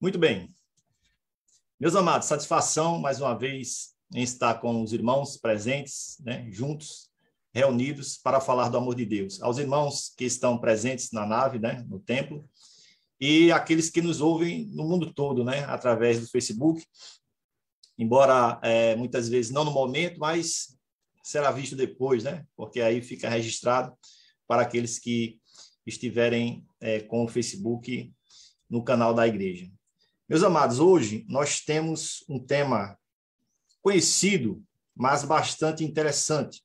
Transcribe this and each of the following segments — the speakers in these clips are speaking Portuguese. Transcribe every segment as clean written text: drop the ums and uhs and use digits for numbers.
Muito bem. Meus amados, satisfação mais uma vez em estar com os irmãos presentes, juntos, reunidos para falar do amor de Deus. Aos irmãos que estão presentes na nave, no templo, e aqueles que nos ouvem no mundo todo, através do Facebook, embora muitas vezes não no momento, mas será visto depois, porque aí fica registrado para aqueles que estiverem com o Facebook no canal da igreja. Meus amados, hoje nós temos um tema conhecido, mas bastante interessante.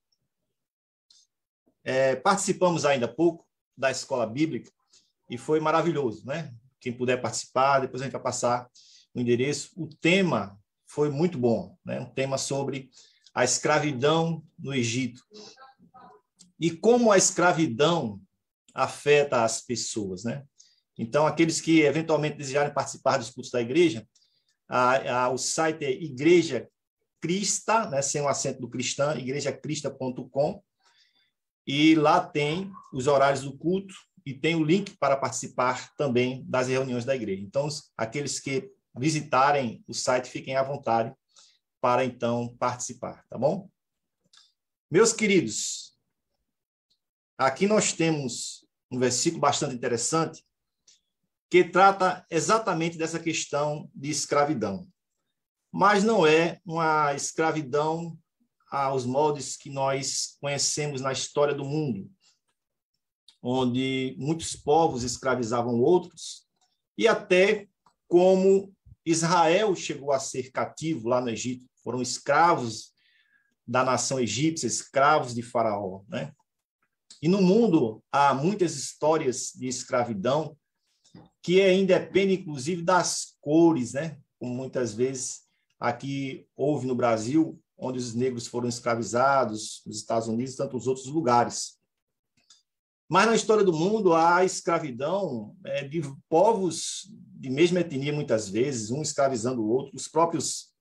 Participamos ainda há pouco da escola bíblica e foi maravilhoso, Quem puder participar, depois a gente vai passar o endereço. O tema foi muito bom, Um tema sobre a escravidão no Egito e como a escravidão afeta as pessoas, Então, aqueles que eventualmente desejarem participar dos cultos da igreja, o site é Igreja Crista, sem o acento do cristã, igrejacrista.com, e lá tem os horários do culto e tem o link para participar também das reuniões da igreja. Então, aqueles que visitarem o site, fiquem à vontade para, então, participar, tá bom? Meus queridos, aqui nós temos um versículo bastante interessante que trata exatamente dessa questão de escravidão. Mas não é uma escravidão aos moldes que nós conhecemos na história do mundo, onde muitos povos escravizavam outros, e até como Israel chegou a ser cativo lá no Egito, foram escravos da nação egípcia, escravos de Faraó, E no mundo há muitas histórias de escravidão que independe, inclusive, das cores, Como muitas vezes aqui houve no Brasil, onde os negros foram escravizados, nos Estados Unidos e tantos outros lugares. Mas na história do mundo há escravidão de povos de mesma etnia, muitas vezes, um escravizando o outro. Os próprios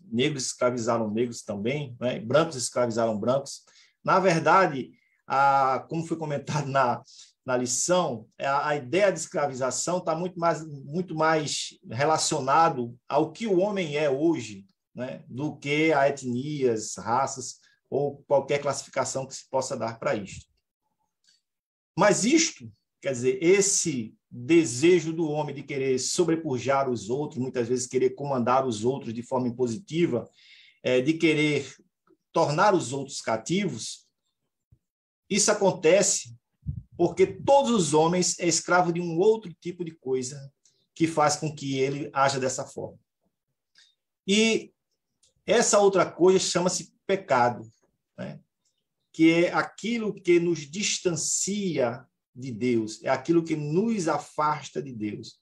negros escravizaram negros também, brancos escravizaram brancos. Na verdade, como foi comentado na lição, a ideia de escravização está muito mais relacionado ao que o homem é hoje, do que a etnias, raças ou qualquer classificação que se possa dar para isto. Mas isto, quer dizer, esse desejo do homem de querer sobrepujar os outros, muitas vezes querer comandar os outros de forma impositiva, de querer tornar os outros cativos, isso acontece porque todos os homens é escravo de um outro tipo de coisa que faz com que ele haja dessa forma. E essa outra coisa chama-se pecado, que é aquilo que nos distancia de Deus, é aquilo que nos afasta de Deus.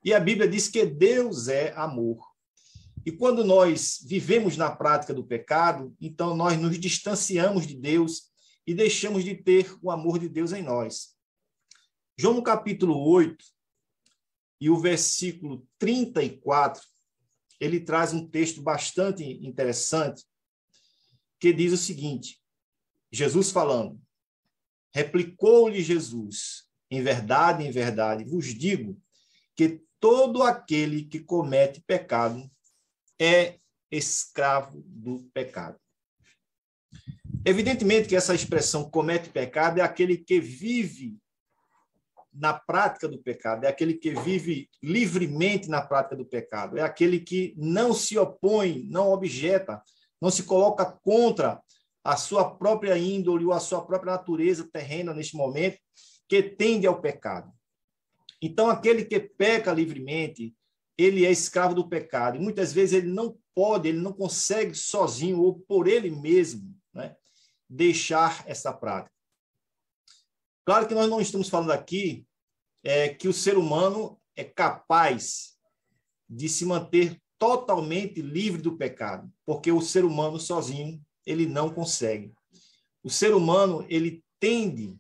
E a Bíblia diz que Deus é amor. E quando nós vivemos na prática do pecado, então nós nos distanciamos de Deus e deixamos de ter o amor de Deus em nós. João, no capítulo 8, e o versículo 34, ele traz um texto bastante interessante, que diz o seguinte, Jesus falando, replicou-lhe Jesus, em verdade, vos digo que todo aquele que comete pecado é escravo do pecado. Evidentemente que essa expressão comete pecado é aquele que vive na prática do pecado, é aquele que vive livremente na prática do pecado, é aquele que não se opõe, não objeta, não se coloca contra a sua própria índole ou a sua própria natureza terrena neste momento, que tende ao pecado. Então, aquele que peca livremente, ele é escravo do pecado, e muitas vezes ele não pode, ele não consegue sozinho ou por ele mesmo, deixar essa prática. Claro que nós não estamos falando aqui que o ser humano é capaz de se manter totalmente livre do pecado, porque o ser humano sozinho, ele não consegue. O ser humano, ele tende,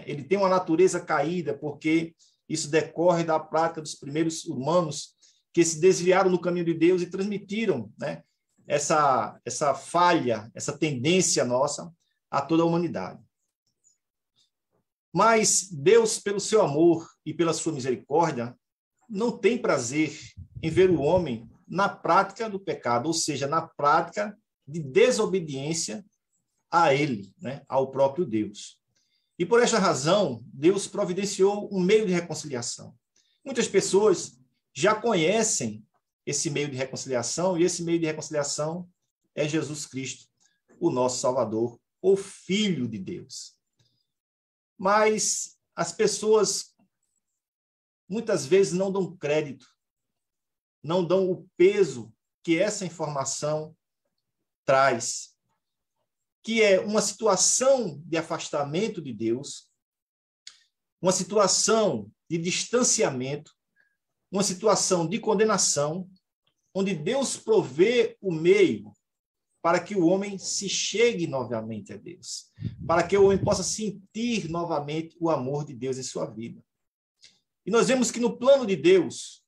ele tem uma natureza caída, porque isso decorre da prática dos primeiros humanos que se desviaram do caminho de Deus e transmitiram, essa falha, essa tendência nossa a toda a humanidade. Mas Deus, pelo seu amor e pela sua misericórdia, não tem prazer em ver o homem na prática do pecado, ou seja, na prática de desobediência a ele, né, ao próprio Deus. E por esta razão, Deus providenciou um meio de reconciliação. Muitas pessoas já conhecem esse meio de reconciliação, e esse meio de reconciliação é Jesus Cristo, o nosso Salvador, o Filho de Deus. Mas as pessoas muitas vezes não dão crédito, não dão o peso que essa informação traz, que é uma situação de afastamento de Deus, uma situação de distanciamento, uma situação de condenação, onde Deus provê o meio para que o homem se chegue novamente a Deus, para que o homem possa sentir novamente o amor de Deus em sua vida. E nós vemos que no plano de Deus,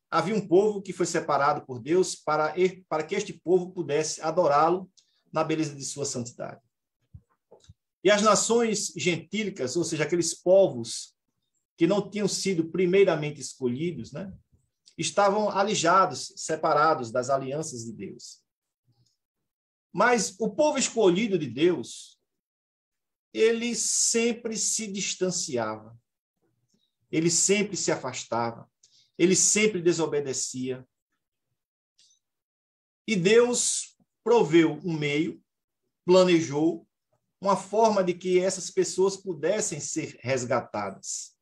havia um povo que foi separado por Deus para que este povo pudesse adorá-lo na beleza de sua santidade. E as nações gentílicas, ou seja, aqueles povos que não tinham sido primeiramente escolhidos, né, estavam alijados, separados das alianças de Deus. Mas o povo escolhido de Deus, ele sempre se distanciava, ele sempre se afastava, ele sempre desobedecia. E Deus proveu um meio, planejou uma forma de que essas pessoas pudessem ser resgatadas,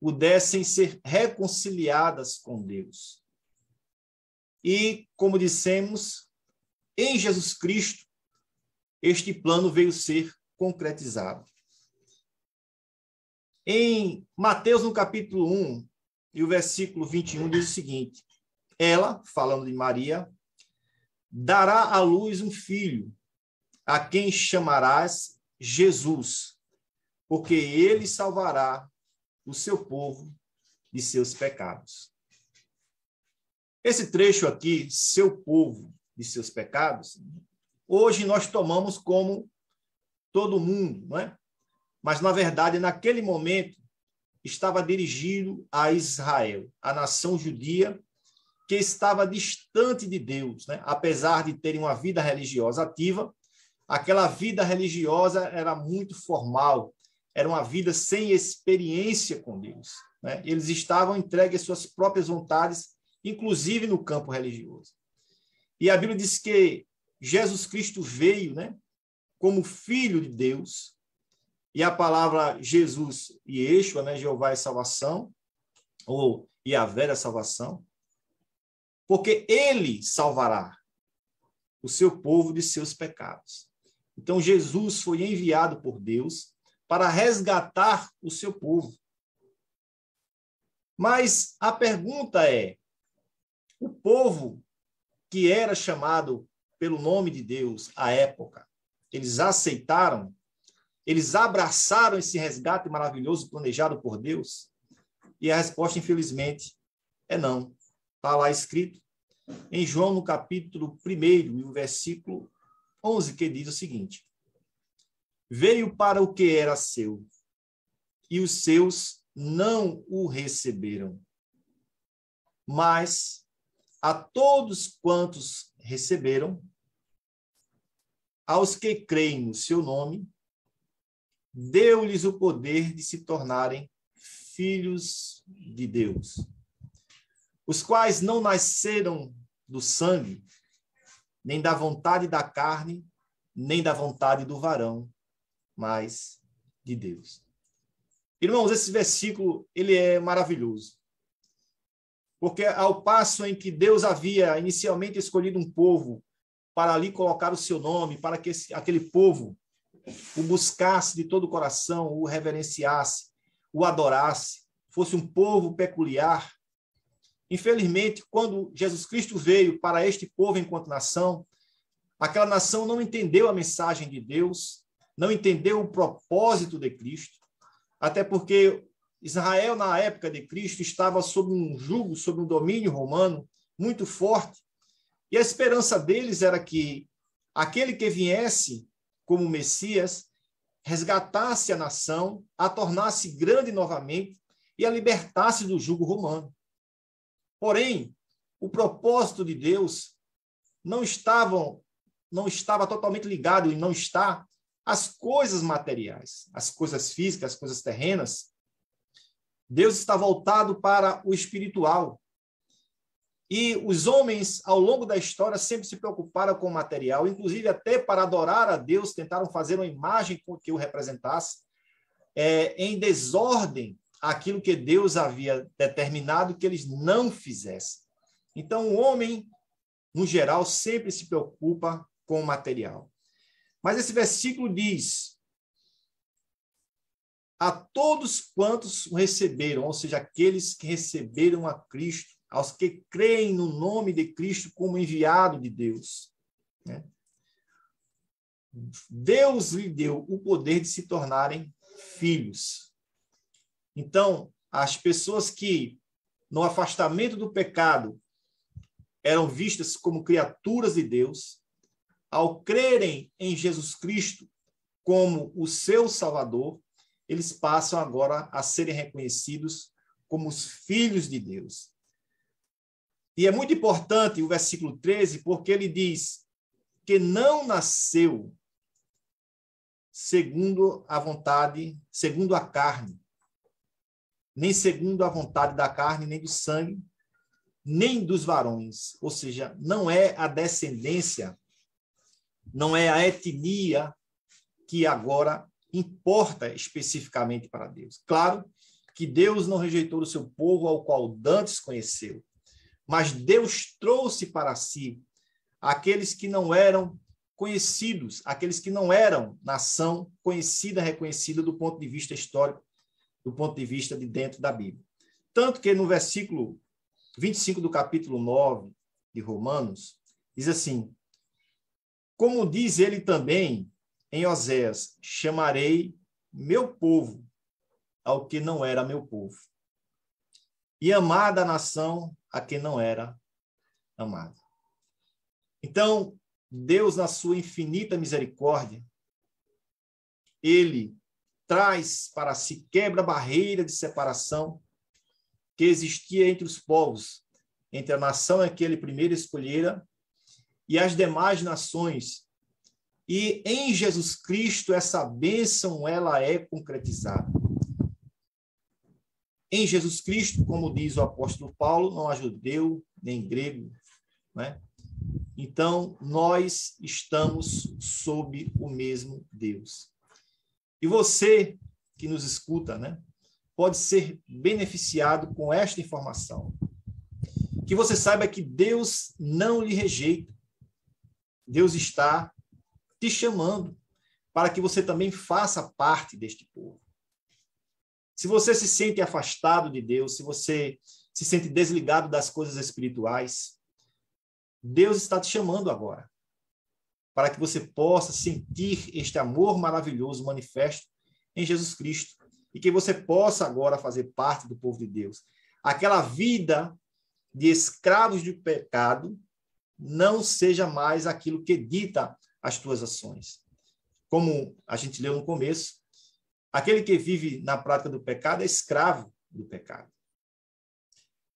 pudessem ser reconciliadas com Deus. E, como dissemos, em Jesus Cristo, este plano veio ser concretizado. Em Mateus, no capítulo 1, e o versículo 21 diz o seguinte: ela, falando de Maria, dará à luz um filho, a quem chamarás Jesus, porque ele salvará o seu povo de seus pecados. Esse trecho aqui, seu povo de seus pecados, hoje nós tomamos como todo mundo, não é? Mas, na verdade, naquele momento, estava dirigido a Israel, a nação judia, que estava distante de Deus, né? Apesar de terem uma vida religiosa ativa, aquela vida religiosa era muito formal, era uma vida sem experiência com Deus, né? Eles estavam entregues às suas próprias vontades, inclusive no campo religioso. E a Bíblia diz que Jesus Cristo veio, né, como Filho de Deus, e a palavra Jesus e Yeshua, né, Jeová é salvação, ou Yahvé é salvação, porque ele salvará o seu povo de seus pecados. Então, Jesus foi enviado por Deus para resgatar o seu povo. Mas a pergunta é, o povo que era chamado pelo nome de Deus à época, eles aceitaram? Eles abraçaram esse resgate maravilhoso planejado por Deus? E a resposta, infelizmente, é não. Está lá escrito em João, no capítulo 1, e o versículo 11, que diz o seguinte: veio para o que era seu, e os seus não o receberam. Mas a todos quantos receberam, aos que creem no seu nome, deu-lhes o poder de se tornarem filhos de Deus, os quais não nasceram do sangue, nem da vontade da carne, nem da vontade do varão, mas de Deus. Irmãos, esse versículo, ele é maravilhoso. Porque ao passo em que Deus havia inicialmente escolhido um povo para ali colocar o seu nome, para que aquele povo o buscasse de todo o coração, o reverenciasse, o adorasse, fosse um povo peculiar. Infelizmente, quando Jesus Cristo veio para este povo enquanto nação, aquela nação não entendeu a mensagem de Deus, não entendeu o propósito de Cristo, até porque Israel, na época de Cristo, estava sob um jugo, sob um domínio romano muito forte, e a esperança deles era que aquele que viesse como Messias resgatasse a nação, a tornasse grande novamente e a libertasse do jugo romano. Porém, o propósito de Deus não estava totalmente ligado, e não está, às coisas materiais, às coisas físicas, às coisas terrenas. Deus está voltado para o espiritual. E os homens, ao longo da história, sempre se preocuparam com o material, inclusive até para adorar a Deus, tentaram fazer uma imagem que o representasse, em desordem aquilo que Deus havia determinado que eles não fizessem. Então, o homem, no geral, sempre se preocupa com o material. Mas esse versículo diz: a todos quantos o receberam, ou seja, aqueles que receberam a Cristo, aos que creem no nome de Cristo como enviado de Deus, né? Deus lhe deu o poder de se tornarem filhos. Então, as pessoas que, no afastamento do pecado, eram vistas como criaturas de Deus, ao crerem em Jesus Cristo como o seu Salvador, eles passam agora a serem reconhecidos como os filhos de Deus. E é muito importante o versículo 13, porque ele diz que não nasceu segundo a vontade, segundo a carne, nem segundo a vontade da carne, nem do sangue, nem dos varões. Ou seja, não é a descendência, não é a etnia que agora importa especificamente para Deus. Claro que Deus não rejeitou o seu povo ao qual dantes conheceu, mas Deus trouxe para si aqueles que não eram conhecidos, aqueles que não eram nação conhecida, reconhecida do ponto de vista histórico, do ponto de vista de dentro da Bíblia. Tanto que no versículo 25 do capítulo 9 de Romanos, diz assim: como diz ele também em Oséias, chamarei meu povo ao que não era meu povo, e amada a nação a quem não era amada. Então, Deus, na sua infinita misericórdia, ele traz para si, quebra a barreira de separação que existia entre os povos, entre a nação que ele primeiro escolhera e as demais nações. E em Jesus Cristo, essa bênção ela é concretizada. Em Jesus Cristo, como diz o apóstolo Paulo, não há judeu nem grego, né? Então, nós estamos sob o mesmo Deus. E você que nos escuta, né, pode ser beneficiado com esta informação. Que você saiba que Deus não lhe rejeita. Deus está te chamando para que você também faça parte deste povo. Se você se sente afastado de Deus, se você se sente desligado das coisas espirituais, Deus está te chamando agora para que você possa sentir este amor maravilhoso manifesto em Jesus Cristo e que você possa agora fazer parte do povo de Deus. Aquela vida de escravos do pecado não seja mais aquilo que dita as tuas ações. Como a gente leu no começo, aquele que vive na prática do pecado é escravo do pecado.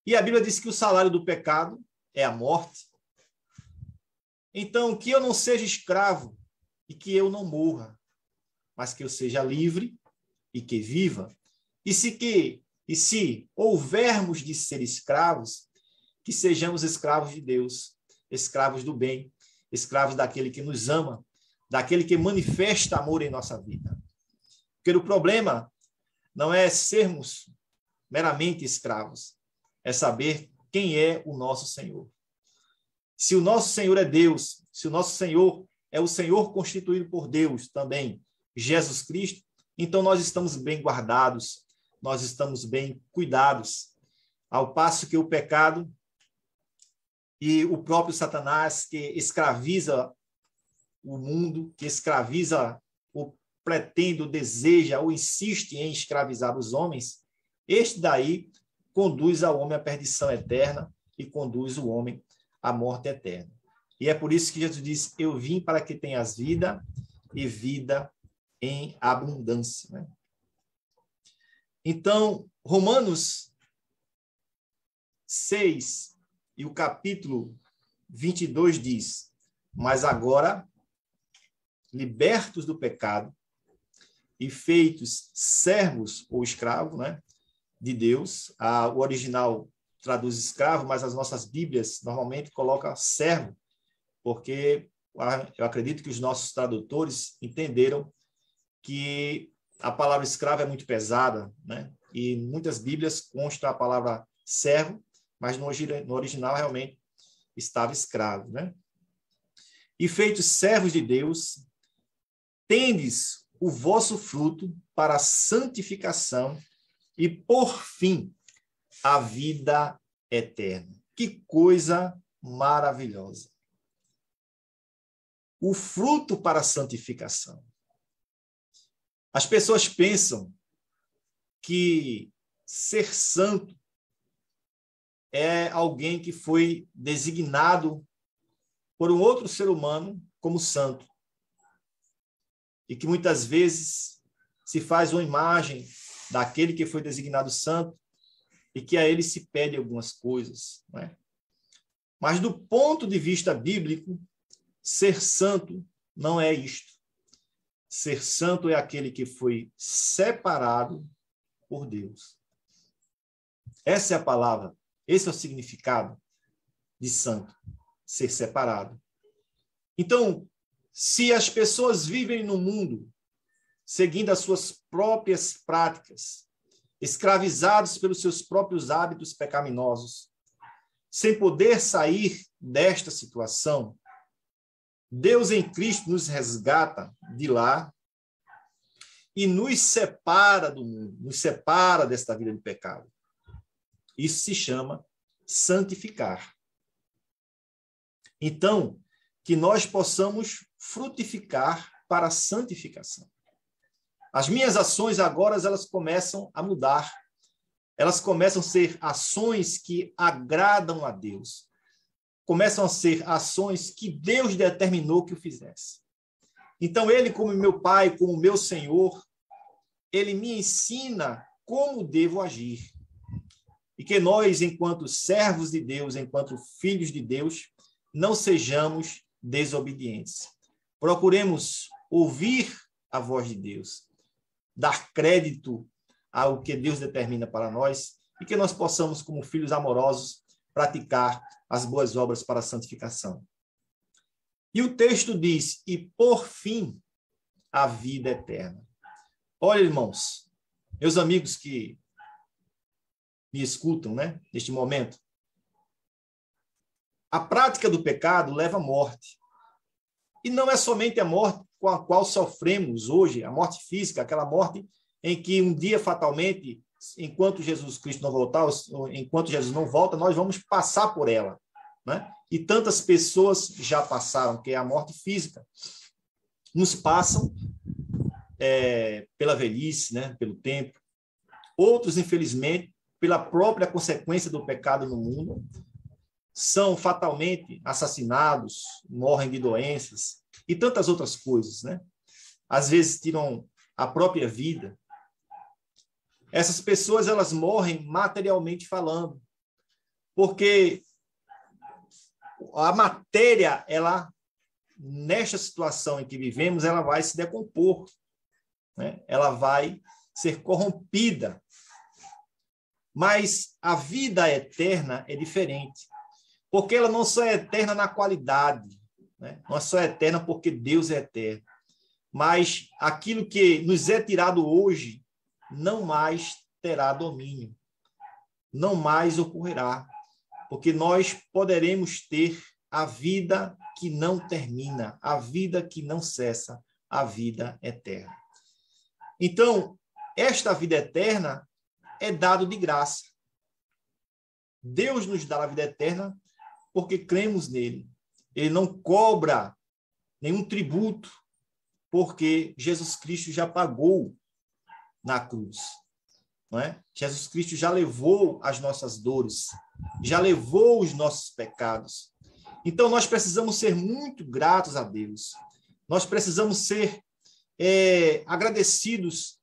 E a Bíblia diz que o salário do pecado é a morte. Então, que eu não seja escravo e que eu não morra, mas que eu seja livre e que viva. E se houvermos de ser escravos, que sejamos escravos de Deus, escravos do bem, escravos daquele que nos ama, daquele que manifesta amor em nossa vida. Porque o problema não é sermos meramente escravos, é saber quem é o nosso Senhor. Se o nosso Senhor é Deus, se o nosso Senhor é o Senhor constituído por Deus também, Jesus Cristo, então nós estamos bem guardados, nós estamos bem cuidados, ao passo que o pecado e o próprio Satanás, que escraviza o mundo, que escraviza, ou pretende, ou deseja, ou insiste em escravizar os homens, este daí conduz ao homem à perdição eterna e conduz o homem à morte eterna. E é por isso que Jesus diz: eu vim para que tenhas vida e vida em abundância, né? Então, Romanos 6 e o capítulo 22 diz: mas agora, libertos do pecado e feitos servos ou escravos, né, de Deus. O original traduz escravo, mas as nossas Bíblias normalmente colocam servo, porque eu acredito que os nossos tradutores entenderam que a palavra escravo é muito pesada, né? E muitas Bíblias consta a palavra servo, mas no original realmente estava escravo, né? E feitos servos de Deus, tendes o vosso fruto para a santificação e, por fim, a vida eterna. Que coisa maravilhosa! O fruto para a santificação. As pessoas pensam que ser santo é alguém que foi designado por um outro ser humano como santo. E que muitas vezes se faz uma imagem daquele que foi designado santo e que a ele se pede algumas coisas, não é? Mas do ponto de vista bíblico, ser santo não é isto. Ser santo é aquele que foi separado por Deus. Essa é a palavra, esse é o significado de santo, ser separado. Então, se as pessoas vivem no mundo seguindo as suas próprias práticas, escravizados pelos seus próprios hábitos pecaminosos, sem poder sair desta situação, Deus em Cristo nos resgata de lá e nos separa do mundo, nos separa desta vida de pecado. Isso se chama santificar. Então, que nós possamos frutificar para a santificação. As minhas ações agora, elas começam a mudar. Elas começam a ser ações que agradam a Deus. Começam a ser ações que Deus determinou que eu fizesse. Então, ele, como meu Pai, como meu Senhor, ele me ensina como devo agir. E que nós, enquanto servos de Deus, enquanto filhos de Deus, não sejamos desobedientes. Procuremos ouvir a voz de Deus, dar crédito ao que Deus determina para nós e que nós possamos, como filhos amorosos, praticar as boas obras para a santificação. E o texto diz: e por fim, a vida eterna. Olha, irmãos, meus amigos que me escutam, né, neste momento, a prática do pecado leva à morte. E não é somente a morte com a qual sofremos hoje, a morte física, aquela morte em que um dia, fatalmente, enquanto Jesus Cristo não voltar, enquanto Jesus não volta, nós vamos passar por ela, né? E tantas pessoas já passaram, que é a morte física. Uns passam pela velhice, né? Pelo tempo. Outros, infelizmente, pela própria consequência do pecado no mundo, são fatalmente assassinados, morrem de doenças e tantas outras coisas, né? Às vezes tiram a própria vida. Essas pessoas, elas morrem materialmente falando, porque a matéria, ela, nesta situação em que vivemos, ela vai se decompor, né? Ela vai ser corrompida. Mas a vida eterna é diferente, porque ela não só é eterna na qualidade, né? Não é só eterna porque Deus é eterno, mas aquilo que nos é tirado hoje não mais terá domínio, não mais ocorrerá, porque nós poderemos ter a vida que não termina, a vida que não cessa, a vida eterna. Então, esta vida eterna é dado de graça. Deus nos dá a vida eterna porque cremos nele. Ele não cobra nenhum tributo, porque Jesus Cristo já pagou na cruz, não é? Jesus Cristo já levou as nossas dores, já levou os nossos pecados. Então, nós precisamos ser muito gratos a Deus. Nós precisamos ser agradecidos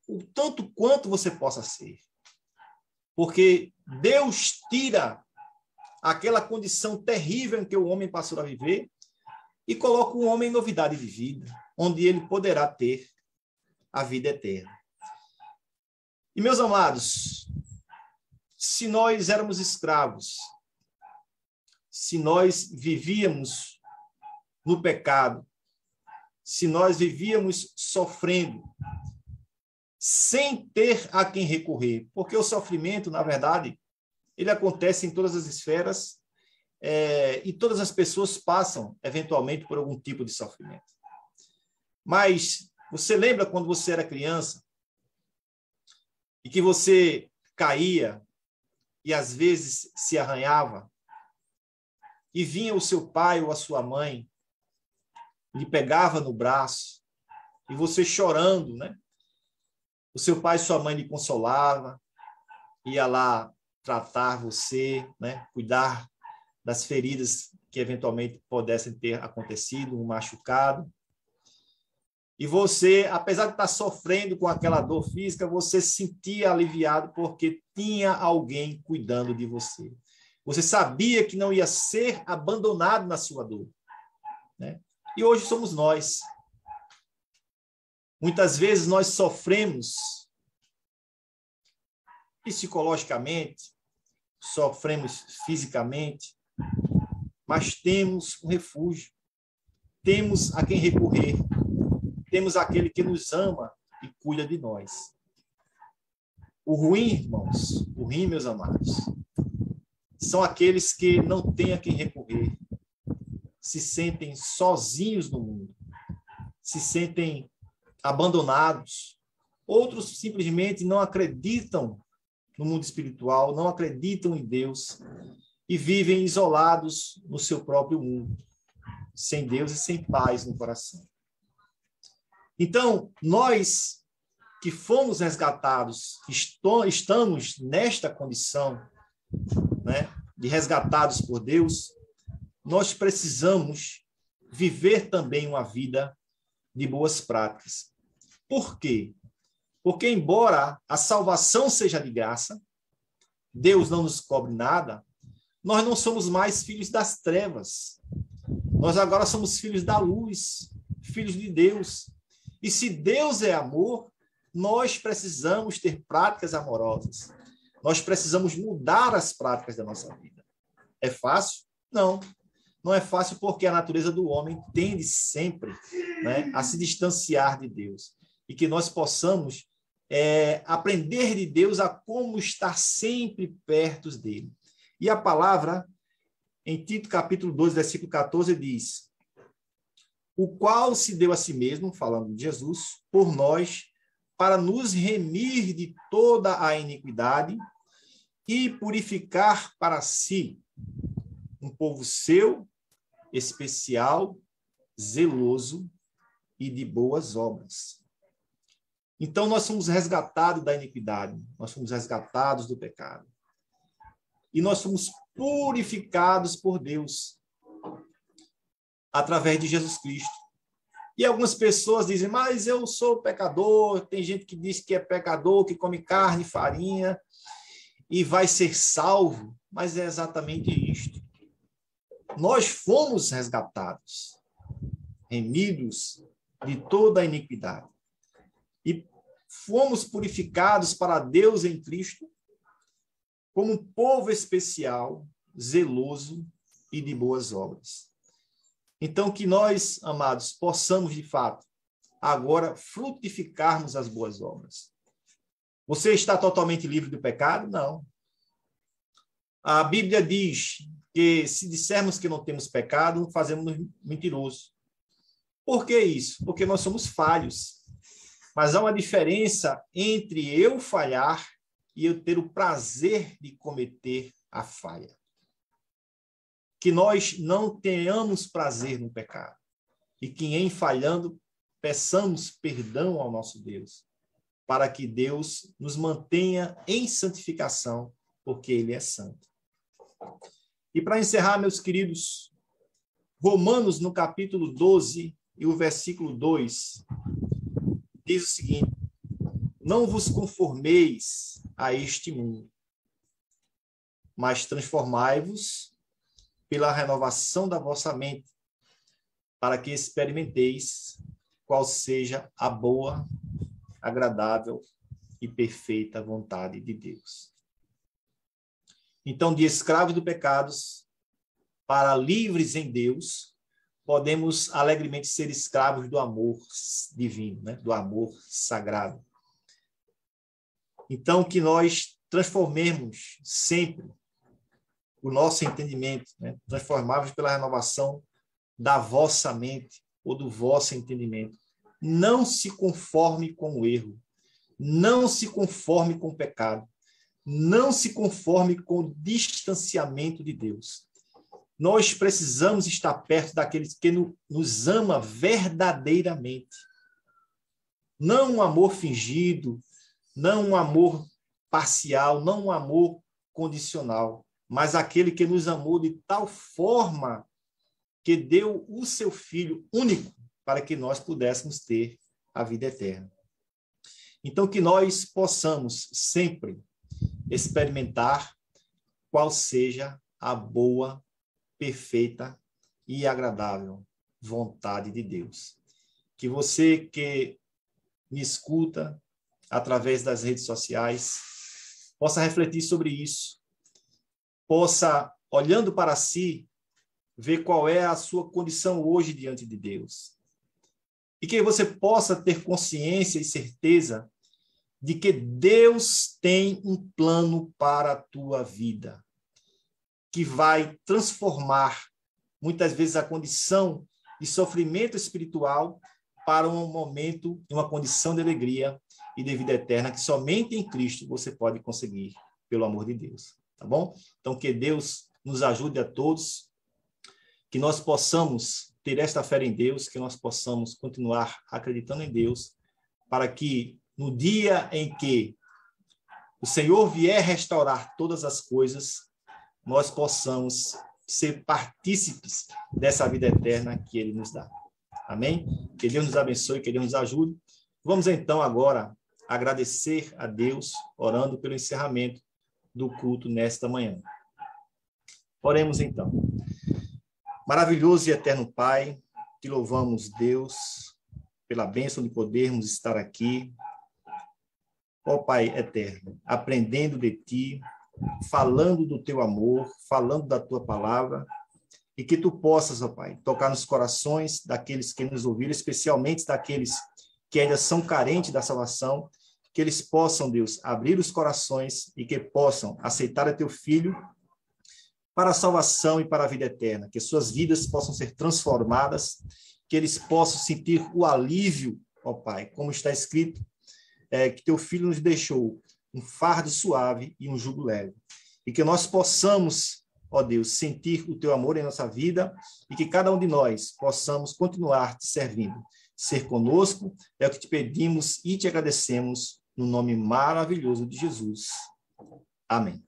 o tanto quanto você possa ser. Porque Deus tira aquela condição terrível em que o homem passou a viver e coloca o homem em novidade de vida, onde ele poderá ter a vida eterna. E, meus amados, se nós éramos escravos, se nós vivíamos no pecado, se nós vivíamos sofrendo, sem ter a quem recorrer, porque o sofrimento, na verdade, ele acontece em todas as esferas e todas as pessoas passam, eventualmente, por algum tipo de sofrimento. Mas você lembra quando você era criança e que você caía e às vezes se arranhava e vinha o seu pai ou a sua mãe, lhe pegava no braço e você chorando, né? O seu pai e sua mãe lhe consolava, ia lá tratar você, né? Cuidar das feridas que eventualmente pudessem ter acontecido, um machucado. E você, apesar de estar sofrendo com aquela dor física, você se sentia aliviado porque tinha alguém cuidando de você. Você sabia que não ia ser abandonado na sua dor, né? E hoje somos nós. Muitas vezes nós sofremos psicologicamente, sofremos fisicamente, mas temos um refúgio, temos a quem recorrer, temos aquele que nos ama e cuida de nós. O ruim, irmãos, o ruim, meus amados, são aqueles que não têm a quem recorrer, se sentem sozinhos no mundo, se sentem abandonados. Outros simplesmente não acreditam no mundo espiritual, não acreditam em Deus e vivem isolados no seu próprio mundo, sem Deus e sem paz no coração. Então, nós que fomos resgatados, estamos nesta condição, né, de resgatados por Deus, nós precisamos viver também uma vida de boas práticas. Por quê? Porque, embora a salvação seja de graça, Deus não nos cobre nada, nós não somos mais filhos das trevas. Nós agora somos filhos da luz, filhos de Deus. E se Deus é amor, nós precisamos ter práticas amorosas. Nós precisamos mudar as práticas da nossa vida. É fácil? Não. Não é fácil porque a natureza do homem tende sempre, né, a se distanciar de Deus. E que nós possamos aprender de Deus a como estar sempre perto dele. E a palavra, em Tito capítulo 2, versículo 14, diz: o qual se deu a si mesmo, falando de Jesus, por nós, para nos remir de toda a iniquidade e purificar para si um povo seu, especial, zeloso e de boas obras. Então, nós somos resgatados da iniquidade, nós somos resgatados do pecado. E nós somos purificados por Deus, através de Jesus Cristo. E algumas pessoas dizem, mas eu sou pecador, tem gente que diz que é pecador, que come carne, farinha, e vai ser salvo. Mas é exatamente isto. Nós fomos resgatados, remidos de toda a iniquidade. E fomos purificados para Deus em Cristo, como um povo especial, zeloso e de boas obras. Então, que nós, amados, possamos, de fato, agora frutificarmos as boas obras. Você está totalmente livre do pecado? Não. A Bíblia diz que se dissermos que não temos pecado, fazemos mentiroso. Por que isso? Porque nós somos falhos. Mas há uma diferença entre eu falhar e eu ter o prazer de cometer a falha. Que nós não tenhamos prazer no pecado. E que em falhando, peçamos perdão ao nosso Deus, para que Deus nos mantenha em santificação, porque Ele é santo. E para encerrar, meus queridos, Romanos, no capítulo 12 e o versículo 2, diz o seguinte: não vos conformeis a este mundo, mas transformai-vos pela renovação da vossa mente, para que experimenteis qual seja a boa, agradável e perfeita vontade de Deus. Então, de escravos do pecado para livres em Deus, podemos alegremente ser escravos do amor divino, né? Do amor sagrado. Então, que nós transformemos sempre o nosso entendimento, né? Transformarmos pela renovação da vossa mente ou do vosso entendimento. Não se conforme com o erro, não se conforme com o pecado, não se conforme com o distanciamento de Deus. Nós precisamos estar perto daqueles que nos ama verdadeiramente. Não um amor fingido, não um amor parcial, não um amor condicional, mas aquele que nos amou de tal forma que deu o seu Filho único para que nós pudéssemos ter a vida eterna. Então, que nós possamos sempre experimentar qual seja a boa, perfeita e agradável vontade de Deus. Que você que me escuta através das redes sociais possa refletir sobre isso, possa, olhando para si, ver qual é a sua condição hoje diante de Deus. E que você possa ter consciência e certeza de que Deus tem um plano para a tua vida, que vai transformar, muitas vezes, a condição de sofrimento espiritual para um momento, uma condição de alegria e de vida eterna, que somente em Cristo você pode conseguir, pelo amor de Deus. Tá bom? Então, que Deus nos ajude a todos, que nós possamos ter esta fé em Deus, que nós possamos continuar acreditando em Deus, para que no dia em que o Senhor vier restaurar todas as coisas, nós possamos ser partícipes dessa vida eterna que Ele nos dá. Amém? Que Deus nos abençoe, que Deus nos ajude. Vamos então agora agradecer a Deus, orando pelo encerramento do culto nesta manhã. Oremos então. Maravilhoso e eterno Pai, te louvamos, Deus, pela bênção de podermos estar aqui. Ó Pai eterno, aprendendo de Ti, falando do Teu amor, falando da Tua palavra, e que Tu possas, ó Pai, tocar nos corações daqueles que nos ouviram, especialmente daqueles que ainda são carentes da salvação, que eles possam, Deus, abrir os corações e que possam aceitar a Teu Filho para a salvação e para a vida eterna, que suas vidas possam ser transformadas, que eles possam sentir o alívio, ó Pai, como está escrito, que Teu Filho nos deixou um fardo suave e um jugo leve, e que nós possamos, ó Deus, sentir o Teu amor em nossa vida, e que cada um de nós possamos continuar Te servindo, ser conosco, é o que Te pedimos e Te agradecemos, no nome maravilhoso de Jesus. Amém.